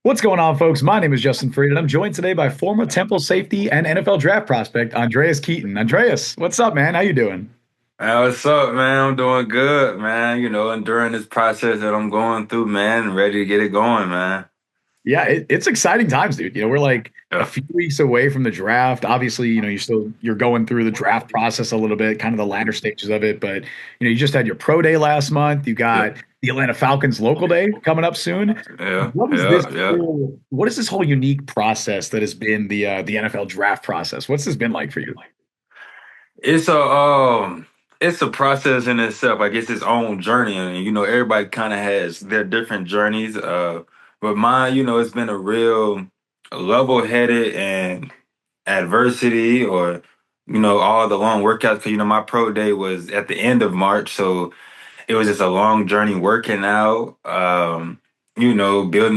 What's going on, folks? My name is Justin Freed, and I'm joined today by former Temple safety and NFL draft prospect Andreas Keaton. Andreas, what's up, man? How you doing? What's up, man? I'm doing good, man. And during this process that I'm going through, man, ready to get it going, man. Yeah, it's exciting times, dude. We're like a Yeah, few weeks away from the draft. Obviously, you're going through the draft process a little bit, kind of the latter stages of it. But you just had your pro day last month. You yeah, got the Atlanta Falcons local day coming up soon. yeah, yeah, yeah. What is this whole unique process that has been the NFL draft process? What's this been like for you? It's a process in itself. I guess its own journey, and everybody kind of has their different journeys. But mine, it's been a real level-headed and adversity, or all the long workouts. Because my pro day was at the end of March, so it was just a long journey working out, building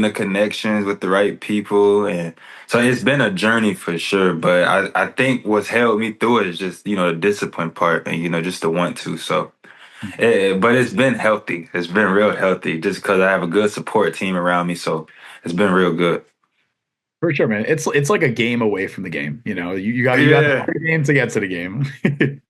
the connections with the right people. And so it's been a journey for sure. But I think what's held me through it is just, the discipline part and, just the want to. So, but it's been healthy. It's been real healthy just because I have a good support team around me. So it's been real good. For sure, man. It's like a game away from the game. You got to Yeah. play the game to get to the game.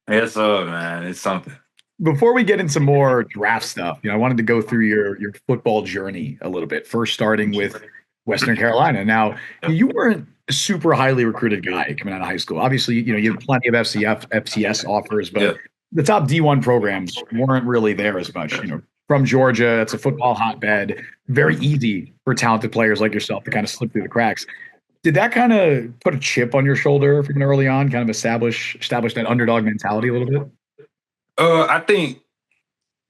It's up, man. It's something. Before we get into more draft stuff, I wanted to go through your football journey a little bit. First, starting with Western Carolina. Now, Yeah. you weren't a super highly recruited guy coming out of high school. Obviously, you had plenty of FCS offers, but Yeah. the top D1 programs weren't really there as much. From Georgia, it's a football hotbed. Very easy for talented players like yourself to kind of slip through the cracks. Did that kind of put a chip on your shoulder from early on, kind of establish that underdog mentality a little bit? I think.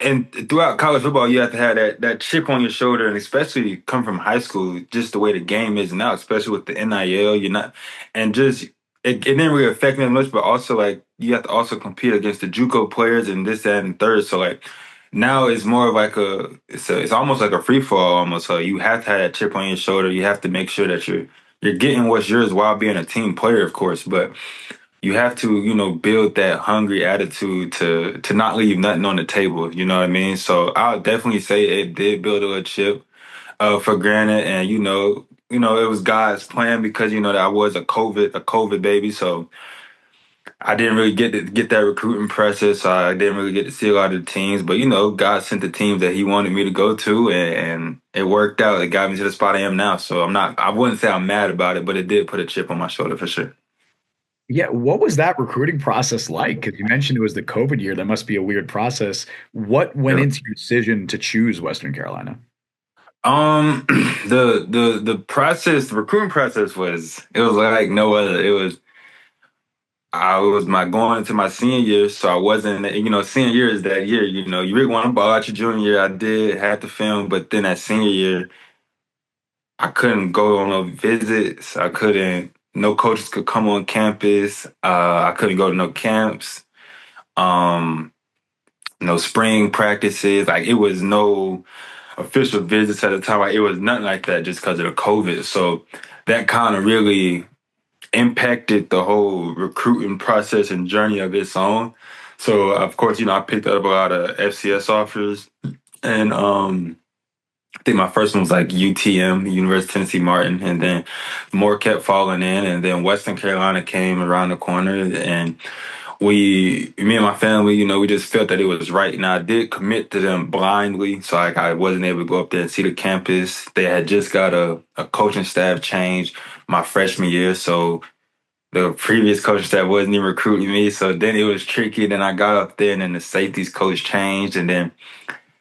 And throughout college football, you have to have that chip on your shoulder, and especially come from high school, just the way the game is now, especially with the NIL, you're not, and just it didn't really affect me much, but also like you have to also compete against the JUCO players and this, that, and third. So like now it's more of like it's almost like a free fall almost. So you have to have that chip on your shoulder. You have to make sure that you're getting what's yours while being a team player, of course, but you have to, build that hungry attitude to not leave nothing on the table. You know what I mean? So I'll definitely say it did build a chip for granted, and it was God's plan because that I was a COVID baby, so I didn't really get to get that recruiting process. So I didn't really get to see a lot of the teams, but God sent the teams that He wanted me to go to, and it worked out. It got me to the spot I am now. So I wouldn't say I'm mad about it, but it did put a chip on my shoulder for sure. Yeah, what was that recruiting process like? Because you mentioned it was the COVID year. That must be a weird process. What went Yeah. into your decision to choose Western Carolina? The recruiting process was like no other. I was my going into my senior year, so I wasn't, senior year is that year, you really want to ball out your junior year. I did have to film, but then that senior year, I couldn't go on no visits. I couldn't, no coaches could come on campus. I couldn't go to no camps. Um, no spring practices. Like it was no official visits at the time. Like, it was nothing like that just because of the COVID. So that kind of really impacted the whole recruiting process and journey of its own. So of course, I picked up a lot of FCS offers, and I think my first one was like UTM, University of Tennessee Martin, and then more kept falling in, and then Western Carolina came around the corner, and me and my family, we just felt that it was right. And I did commit to them blindly. So like I wasn't able to go up there and see the campus. They had just got a coaching staff change my freshman year. So the previous coaching staff wasn't even recruiting me. So then it was tricky. Then I got up there and then the safeties coach changed. And then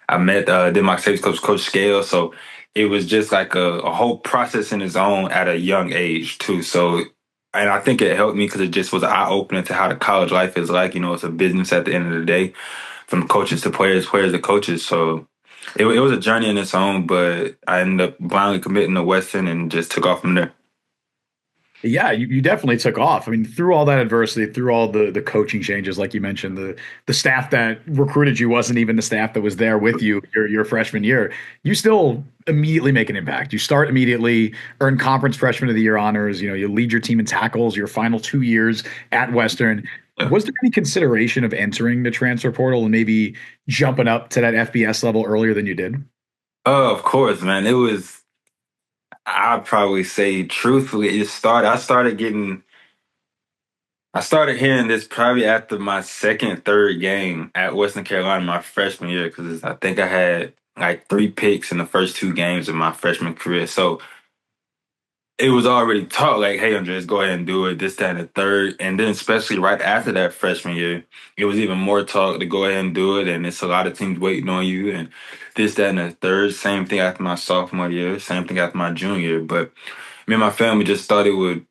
I met then my safeties coach, Coach Scale. So it was just like a whole process in its own at a young age too. So and I think it helped me because it just was eye opening to how the college life is like. It's a business at the end of the day, from coaches to players, players to coaches. So it was a journey in its own, but I ended up blindly committing to Western and just took off from there. Yeah, you definitely took off. I mean, through all that adversity, through all the coaching changes, like you mentioned, the staff that recruited you wasn't even the staff that was there with you your freshman year. You still immediately make an impact. You start immediately, earn conference freshman of the year honors. You lead your team in tackles your final 2 years at Western. Yeah. Was there any consideration of entering the transfer portal and maybe jumping up to that FBS level earlier than you did? Oh, of course, man. I'd probably say truthfully, I started hearing this probably after my second, third game at Western Carolina my freshman year because I think I had like 3 picks in the first 2 games of my freshman career. So it was already taught like, hey, Andreas, go ahead and do it, this, that, and the third. And then especially right after that freshman year, it was even more talk to go ahead and do it. And it's a lot of teams waiting on you and this, that, and the third. Same thing after my sophomore year, same thing after my junior year. But me and my family just thought it would,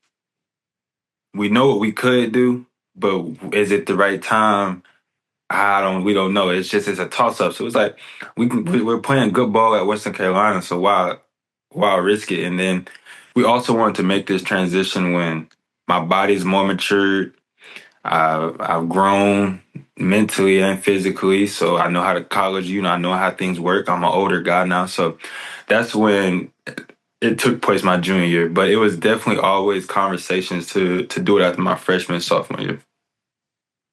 we know what we could do, but is it the right time? We don't know. It's a toss up. So it's like we're playing good ball at Western Carolina. So why risk it? And then we also wanted to make this transition when my body's more matured. I've grown mentally and physically, so I know how to college. I know how things work. I'm an older guy now, so that's when it took place my junior year. But it was definitely always conversations to do it after my freshman sophomore year.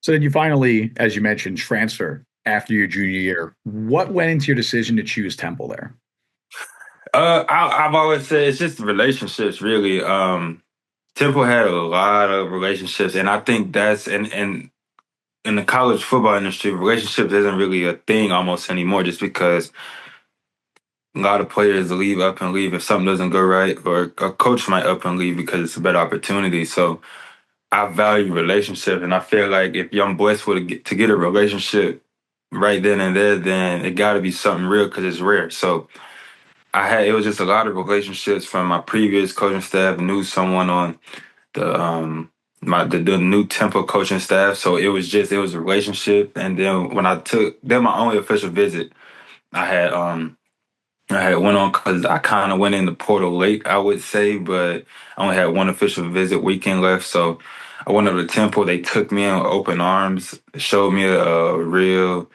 So then you finally, as you mentioned, transfer after your junior year. What went into your decision to choose Temple there? I've always said it's just relationships, really. Temple had a lot of relationships, and I think that's and in the college football industry, relationships isn't really a thing almost anymore, just because a lot of players leave up and leave if something doesn't go right, or a coach might up and leave because it's a better opportunity. So I value relationships, and I feel like if I'm blessed with to get a relationship right then and there, then it got to be something real because it's rare. So it was just a lot of relationships from my previous coaching staff, knew someone on the the new Temple coaching staff. So it was a relationship. And then my only official visit, I had I had went on because I kind of went in the portal late, I would say, but I only had one official visit weekend left. So I went up to Temple. They took me in with open arms, showed me a real,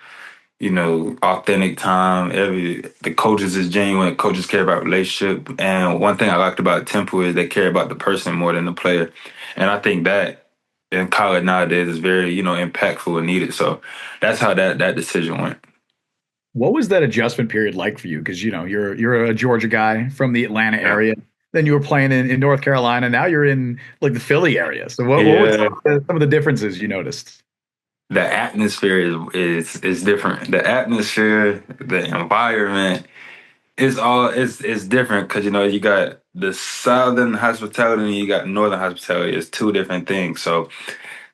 authentic time. The coaches is genuine. Coaches care about relationship. And one thing I liked about Temple is they care about the person more than the player. And I think that in college nowadays is very, impactful and needed. So that's how that decision went. What was that adjustment period like for you? Because you're a Georgia guy from the Atlanta Yeah. area. Then you were playing in North Carolina. Now you're in like the Philly area. So what were Yeah. some of the differences you noticed? The atmosphere is different. The atmosphere, the environment, it's different because you got the southern hospitality and you got northern hospitality. It's two different things. So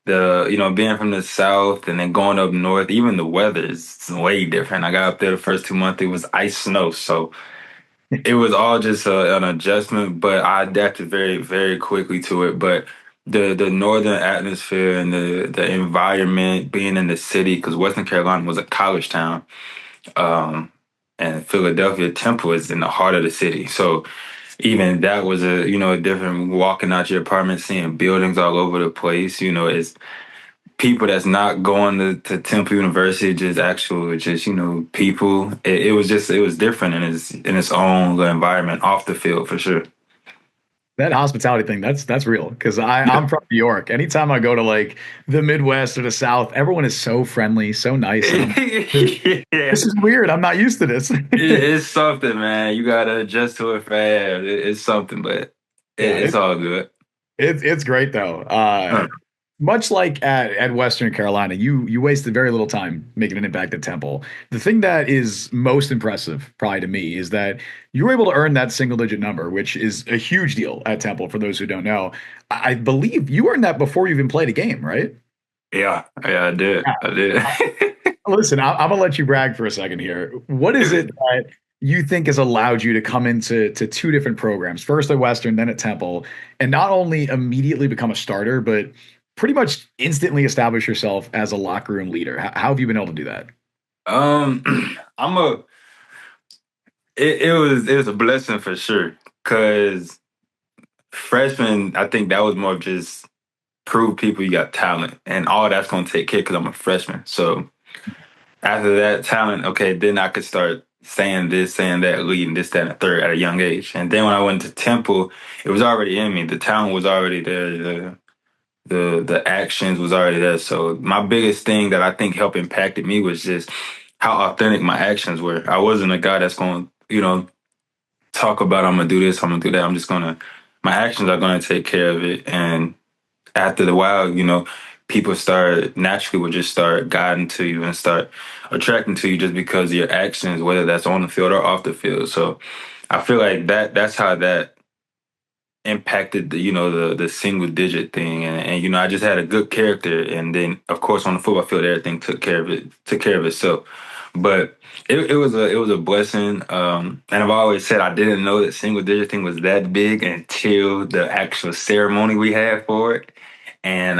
being from the south and then going up north, even the weather is way different. I got up there the first 2 months, it was ice snow. So it was all just an adjustment, but I adapted very, very quickly to it. But the northern atmosphere and the environment, being in the city, because Western Carolina was a college town, um, and Philadelphia Temple is in the heart of the city. So even that was a different walking out your apartment, seeing buildings all over the place. It's people that's not going to Temple University, just people. It was different in its own environment off the field for sure. That hospitality thing, that's real. Because I'm from New York. Anytime I go to like the Midwest or the South, everyone is so friendly, so nice. And I'm Yeah. this is weird. I'm not used to this. It's something, man. You gotta adjust to it fast. It's something, but Yeah, it's all good. it's great though. Huh. Much like at Western Carolina, you wasted very little time making an impact at Temple. The thing that is most impressive, probably to me, is that you were able to earn that single digit number, which is a huge deal at Temple. For those who don't know, I believe you earned that before you even played a game, right? Yeah, I did. I did. Listen, I'm gonna let you brag for a second here. What is it that you think has allowed you to come into two different programs, first at Western, then at Temple, and not only immediately become a starter, but pretty much instantly establish yourself as a locker room leader? How have you been able to do that? Um, I'm a. It was a blessing for sure. Cause freshman, I think that was more of just prove people you got talent, and all that's gonna take care. Cause I'm a freshman, so after that talent, okay, then I could start saying this, saying that, leading this, that, and the third at a young age. And then when I went to Temple, it was already in me. The talent was already there. The actions was already there. So my biggest thing that I think helped impacted me was just how authentic my actions were. I wasn't a guy that's going, talk about I'm gonna do this, I'm gonna do that. My actions are gonna take care of it. And after the while, people start naturally will just start guiding to you and start attracting to you just because of your actions, whether that's on the field or off the field. So I feel like that's how that impacted the single digit thing. And I just had a good character, and then of course on the football field everything took care of itself. But it was a blessing. And I've always said I didn't know that single digit thing was that big until the actual ceremony we had for it. And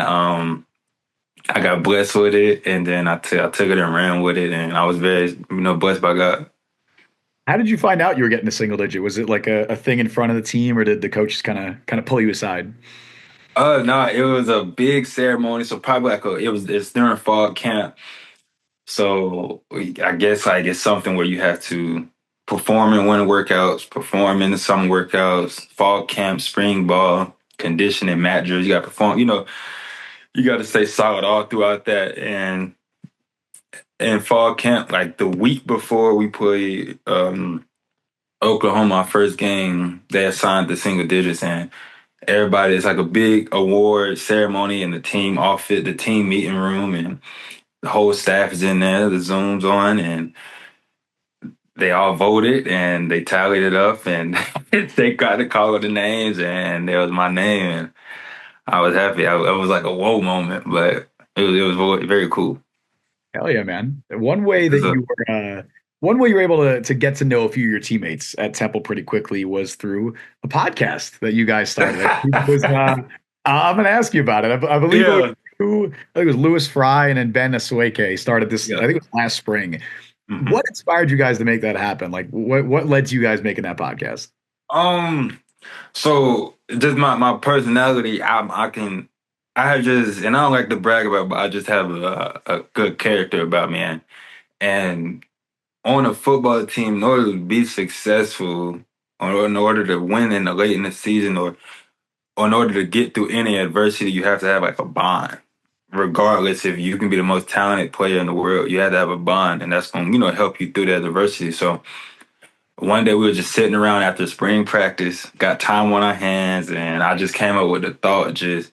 I got blessed with it, and then I took it and ran with it, and I was very blessed by God. How did you find out you were getting a single digit? Was it like a thing in front of the team, or did the coaches kind of pull you aside? No, it was a big ceremony, so probably it's during fall camp. So I guess like it's something where you have to perform in winter workouts, perform in the summer workouts, fall camp, spring ball, conditioning, mat drills. You got to perform. You got to stay solid all throughout that. And in fall camp, like the week before we played Oklahoma, our first game, they assigned the single digits, and everybody. It's like a big award ceremony in the team outfit, the team meeting room, and the whole staff is in there. The Zoom's on, and they all voted and they tallied it up, and they got to call the names, and there was my name, and I was happy. It was like a whoa moment, but it was very cool. Hell yeah, man. One way that 'Cause, you were one way you were able to get to know a few of your teammates at Temple pretty quickly was through a podcast that you guys started. I think it was I'm gonna ask you about it. I believe it was yeah, you, I think it was Louis Fry and then Ben Asueke started this, I yeah. think it was last spring. hmm What inspired you guys to make that happen? Like what led to you guys making that podcast? Um, so just my personality, I have just, and I don't like to brag about, it, but I just have a good character about me, and on a football team, in order to be successful, or in order to win in the late in the season, or in order to get through any adversity, you have to have like a bond. Regardless if you can be the most talented player in the world, you have to have a bond, and that's going to help you through that adversity. So one day we were just sitting around after spring practice, got time on our hands, and I just came up with the thought, just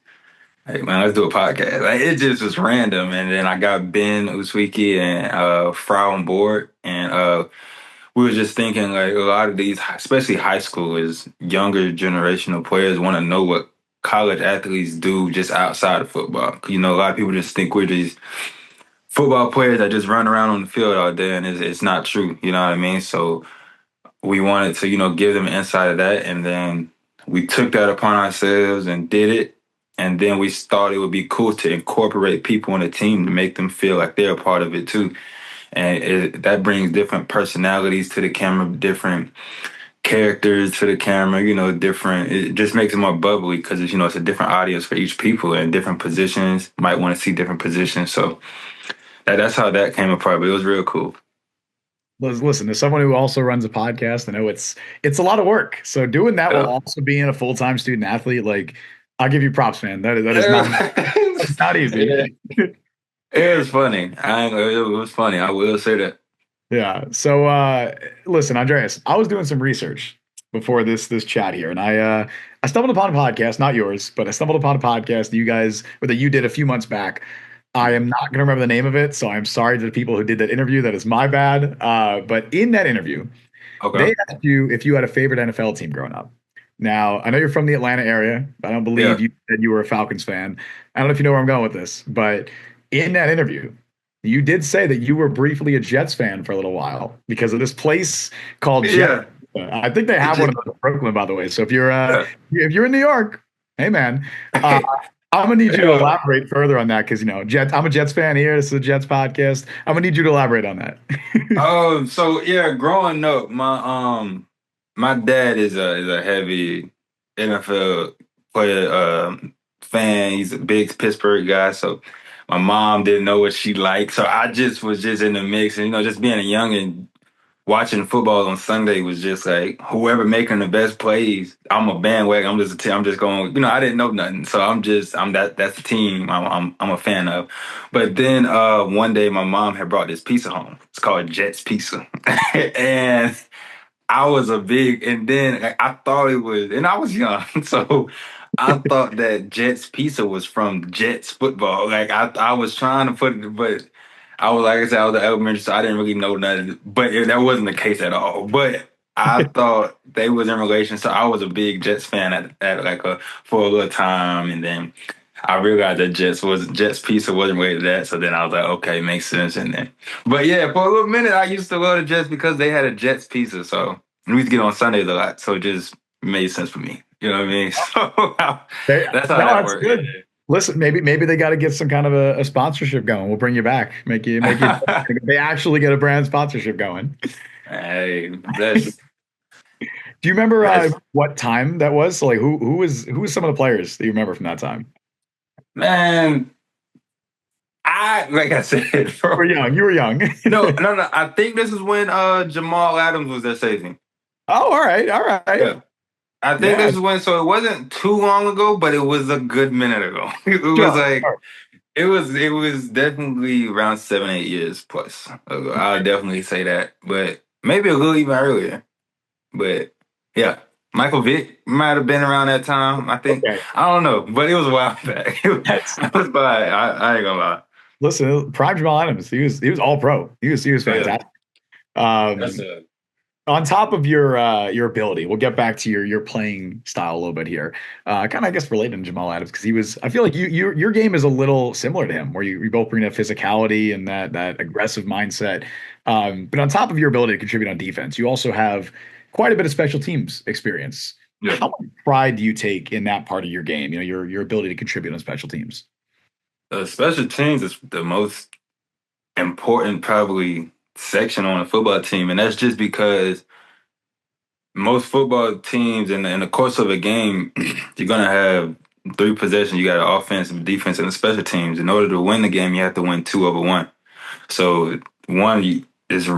hey man, let's do a podcast. Like it just was random, and then I got Ben Uswiki and Fry on board, and we were just thinking like a lot of these, especially high schoolers, younger generational players, want to know what college athletes do just outside of football. A lot of people just think we're these football players that just run around on the field all day, and it's not true. You know what I mean? So we wanted to, give them insight of that, and then we took that upon ourselves and did it. And then we thought it would be cool to incorporate people on the team to make them feel like they're a part of it too. And that brings different personalities to the camera, different characters to the camera, different. It just makes it more bubbly because it's a different audience for each people and different positions. Might want to see different positions. So that's how that came apart. But it was real cool. Listen, as someone who also runs a podcast, I know it's a lot of work. So doing that while Yeah. also being a full-time student athlete, like I'll give you props, man. That is not Yeah. that's not Yeah. easy. It was funny. It was funny. I will say that. Yeah. So listen, Andreas, I was doing some research before this chat here, and I stumbled upon a podcast, not yours, but I stumbled upon a podcast that you guys or that you did a few months back. I am not going to remember the name of it, so I'm sorry to the people who did that interview. That is my bad. But in that interview, Okay. they asked you if you had a favorite NFL team growing up. Now, I know you're from the Atlanta area. I don't believe Yeah. you said you were a Falcons fan. I don't know if you know where I'm going with this, but in that interview, you did say that you were briefly a Jets fan for a little while because of this place called Jet. Yeah. I think they It have one just, of those in Brooklyn, by the way. So yeah. if you're in New York, hey man, uh, I'm gonna need you to Yeah. elaborate further on that because Jets. I'm a Jets fan here. This is a Jets podcast. I'm gonna need you to elaborate on that. So yeah, growing up, my dad is a heavy NFL player fan. He's a big Pittsburgh guy, so my mom didn't know what she liked. So I just was just in the mix, and just being a young and watching football on Sunday was just like whoever making the best plays. I'm a bandwagon. I'm just a team. I'm just going. I didn't know nothing, so I'm that's the team I'm a fan of. But then one day my mom had brought this pizza home. It's called Jet's Pizza, and I was a big, and then like, I thought it was, and I was young, so I thought that Jets pizza was from Jets football. Like I was trying to put it, but I was like I said, I was an elementary, so I didn't really know nothing. But that wasn't the case at all. But I thought they was in relation, so I was a big Jets fan at like for a little time, and then I realized that Jets pizza wasn't related to that. So then I was like, okay, makes sense. And then, but yeah, for a little minute, I used to love the Jets because they had a Jets pizza. So we used to get on Sundays a lot. So it just made sense for me. You know what I mean? They, So that's how no, that that's worked. Yeah. good. Listen, maybe they got to get some kind of a sponsorship going. We'll bring you back. Make you. They actually get a brand sponsorship going. Hey, Do you remember that's what time that was? So like who was some of the players that you remember from that time? man. I like I said, You were bro. young. You were young. No. I think this is when Jamal Adams was their safety. Oh, all right, all right. Yeah. I think Yeah, this is when, so it wasn't too long ago, but it was a good minute ago. It was sure. like Sure. it was definitely around 7, 8 years plus ago. I'll definitely say that, but maybe a little even earlier. But yeah, Michael Vick might have been around that time. I think Okay. I don't know, but it was a while back. That's I was by. I ain't gonna lie. listen. Prime Jamal Adams. He was all pro. He was Yeah, fantastic. that's Um, a on top of your ability, we'll get back to your playing style a little bit here. Kind of, I guess, related to Jamal Adams because he was. I feel like your game is a little similar to him, where you both bring that physicality and that aggressive mindset. But on top of your ability to contribute on defense, you also have quite a bit of special teams experience. yeah. How much pride do you take in that part of your game? Your ability to contribute on special teams. Special teams is the most important probably section on a football team, and that's just because most football teams in the course of a game, you're gonna have three possessions. You got an offense, defense, and the special teams. In order to win the game, you have to win two over one. So is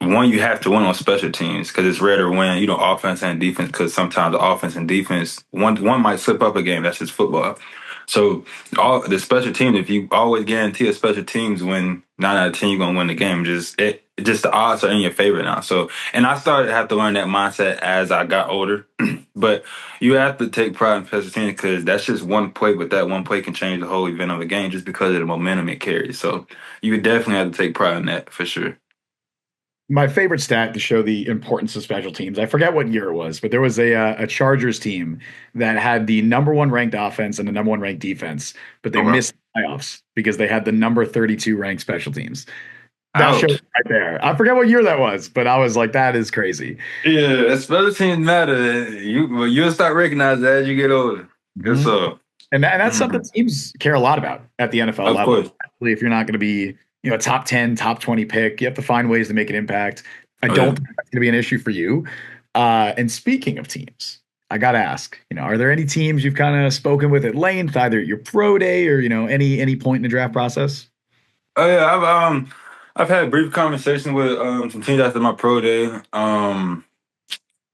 one you have to win on special teams because it's rare to win, offense and defense. Because sometimes the offense and defense one might slip up a game. That's just football. So all the special teams, if you always guarantee a special teams win 9 out of 10, you're gonna win the game. Just the odds are in your favor now. So and I started to have to learn that mindset as I got older. But you have to take pride in special teams because that's just one play, but that one play can change the whole event of a game just because of the momentum it carries. So you would definitely have to take pride in that for sure. My favorite stat to show the importance of special teams. I forget what year it was, but there was a Chargers team that had the number one ranked offense and the number one ranked defense, but they Okay. missed the playoffs because they had the number 32 ranked special teams. That shows Ouch. right there. I forget what year that was, but I was like, that is crazy. Yeah, special teams matter. You'll start recognizing that as you get older. Yes, Mhm. sir. And that's something Mhm. teams care a lot about at the NFL Of level. course. Especially if you're not going to be, a top 10, top 20 pick, you have to find ways to make an impact. I Oh yeah. don't think that's going to be an issue for you. And speaking of teams, I got to ask, are there any teams you've kind of spoken with at length, either at your pro day or, any point in the draft process? Oh yeah. I've had brief conversations with some teams after my pro day. I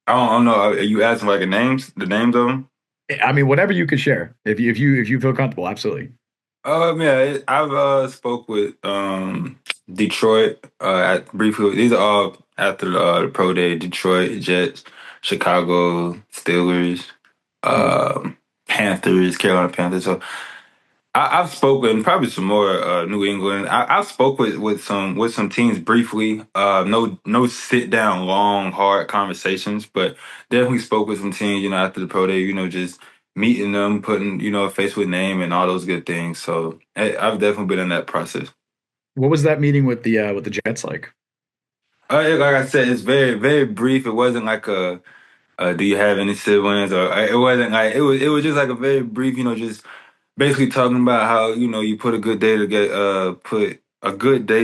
don't know. Are you asking like the names of them? I mean, whatever you could share, if you feel comfortable, absolutely. Yeah, I've spoke with Detroit at briefly. These are all after the pro day. Detroit Jets, Chicago Steelers, Mm. um, Panthers, Carolina Panthers. So I've spoken probably some more New England. I've spoke with some teams briefly. No sit down long hard conversations, but definitely spoke with some teams. After the pro day. Just meeting them, putting a face with name, and all those good things. So I've definitely been in that process. What was that meeting with the Jets like? Like I said, it's very very brief. It wasn't like do you have any siblings, or it wasn't like it was just like a very brief. Just basically talking about how you put a good day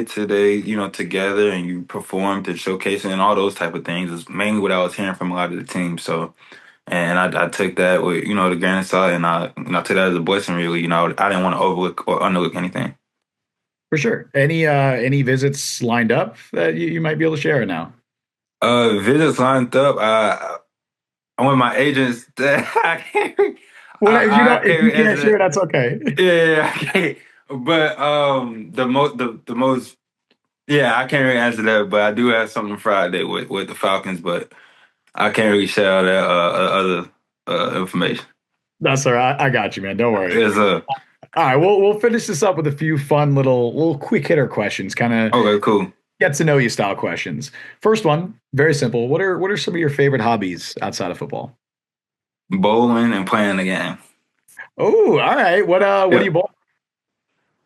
today together, and you performed and showcasing and all those type of things is mainly what I was hearing from a lot of the team. So and I took that with the grain of salt, and I took that as a blessing. Really, I didn't want to overlook or underlook anything. For sure. Any visits lined up that you might be able to share now? Visits lined up. I'm with my agents. I can't. Well, I if can't you answer can't share, that. that's okay. Yeah, I can't. But the most. Yeah, I can't really answer that, but I do have something Friday with the Falcons. But I can't really share all that other information. That's all right. I got you, man. Don't worry. It's All right, we'll finish this up with a few fun little quick hitter questions, kind of okay, cool. get to know you style questions. First one, very simple. What are some of your favorite hobbies outside of football? Bowling and playing the game. Oh, all right. What do Yeah. you bowl?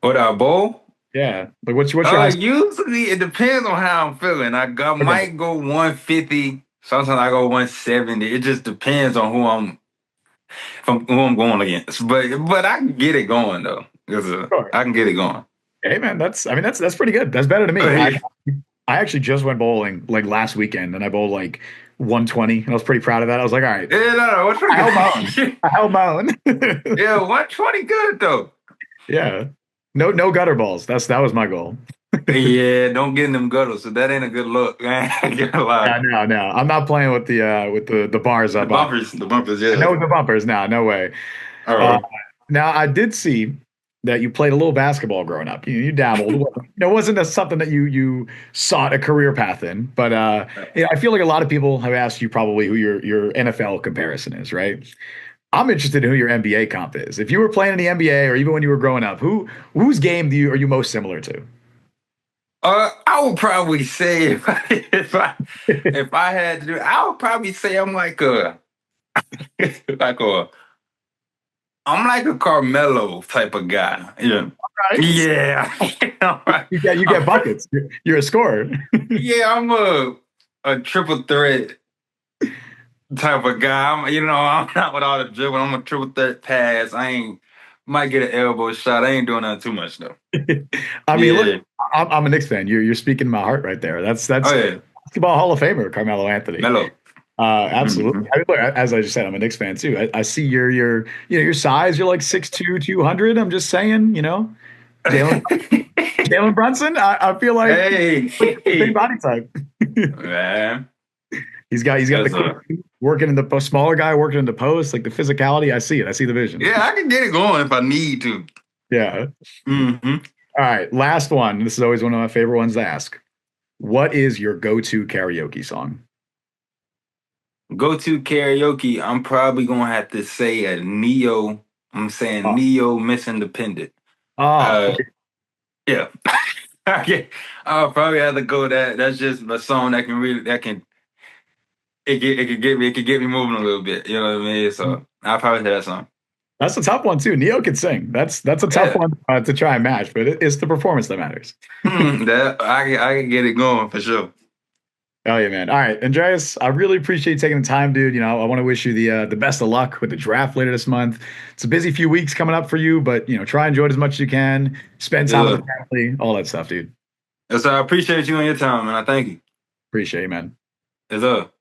What I bowl? Yeah, like what's your high school? Usually it depends on how I'm feeling. Okay, might go 150. Sometimes I go 170. It just depends on who I'm going against. But I can get it going though. sure. I can get it going. Hey, man, that's pretty good. That's better than me. I actually just went bowling like last weekend, and I bowled like 120, and I was pretty proud of that. I was like, all right, Yeah, no, what's I held my own. good? I held my own. Yeah, 120 good though. Yeah. No gutter balls. That was my goal. Yeah, don't get in them gutters. So that ain't a good look. Man. I ain't gonna lie. Yeah, no, no. I'm not playing with the bars up. The bumpers, I yeah. know the bumpers now. No way. Uh, Oh, now I did see that you played a little basketball growing up. You dabbled. It wasn't something that you sought a career path in, but I feel like a lot of people have asked you probably who your NFL comparison is, right? I'm interested in who your NBA comp is. If you were playing in the NBA or even when you were growing up, whose game are you most similar to? I would probably say if I had to do, I would probably say I'm like a like a I'm like a Carmelo type of guy. Yeah, Right. yeah. You get buckets. You're a scorer. Yeah, I'm a triple threat type of guy. I'm not with all the dribble. I'm a triple threat pass. I ain't might get an elbow shot. I ain't doing that too much though. I mean, look, Yeah. I'm a Knicks fan. You're speaking my heart right there. That's Oh yeah. basketball Hall of Famer Carmelo Anthony. Melo. Absolutely. Mhm. I mean, look, as I just said, I'm a Knicks fan too. I see your size. You're like 6'2", 200. I'm just saying, Jalen Jalen Brunson. I feel like Hey, the same body type. man. He's got the That's quick working in the smaller guy working in the post, like the physicality. I see it. I see the vision. yeah, I can get it going if I need to. Yeah. Hmm. All right. Last one. This is always one of my favorite ones to ask. What is your go-to karaoke song? Go to karaoke. I'm probably gonna have to say a Neo. I'm saying Oh, Neo Miss Independent. oh, Uh, yeah. Okay. I'll probably have to go that. That's just a song that can really it could get me moving a little bit. You know what I mean? So I'll probably say that song. that's a tough one too. Neo can sing. That's a tough Yeah. one to try and match, but it's the performance that matters. That I can get it going for sure. Oh yeah, man. All right, Andreas, I really appreciate you taking the time, dude. I want to wish you the best of luck with the draft later this month. It's a busy few weeks coming up for you, but try and enjoy it as much as you can. Spend time with Yeah. the family, all that stuff, dude. So I appreciate you and your time, man. I thank you. Appreciate you, man. It's up.